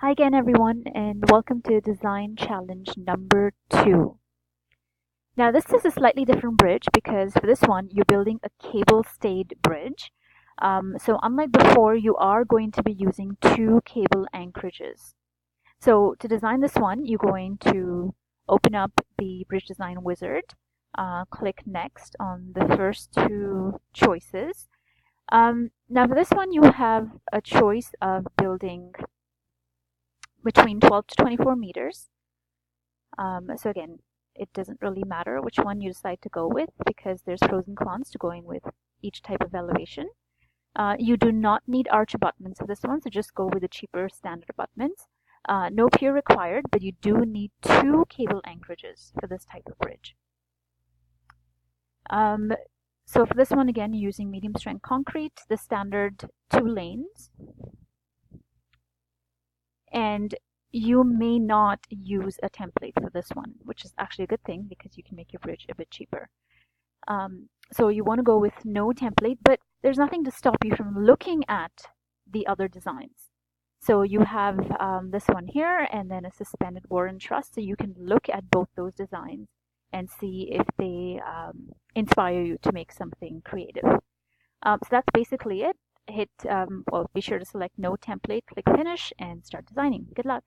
Hi again, everyone, and welcome to design challenge number 2. Now, this is a slightly different bridge because for this one, you're building a cable-stayed bridge. So unlike before, you are going to be using 2 cable anchorages. So to design this one, you're going to open up the Bridge Design Wizard, click Next on the first 2 choices. Now, for this one, you have a choice of building between 12 to 24 meters. So again, it doesn't really matter which one you decide to go with because there's pros and cons to going with each type of elevation. You do not need arch abutments for this one, so just go with the cheaper standard abutments. No pier required, but you do need 2 cable anchorages for this type of bridge. So for this one, again, you're using medium strength concrete, the standard 2 lanes. And you may not use a template for this one, which is actually a good thing because you can make your bridge a bit cheaper. So you want to go with no template, but there's nothing to stop you from looking at the other designs. So you have this one here and then a suspended Warren truss, so you can look at both those designs and see if they inspire you to make something creative. So that's basically it. Be sure to select no template, click finish, and start designing. Good luck.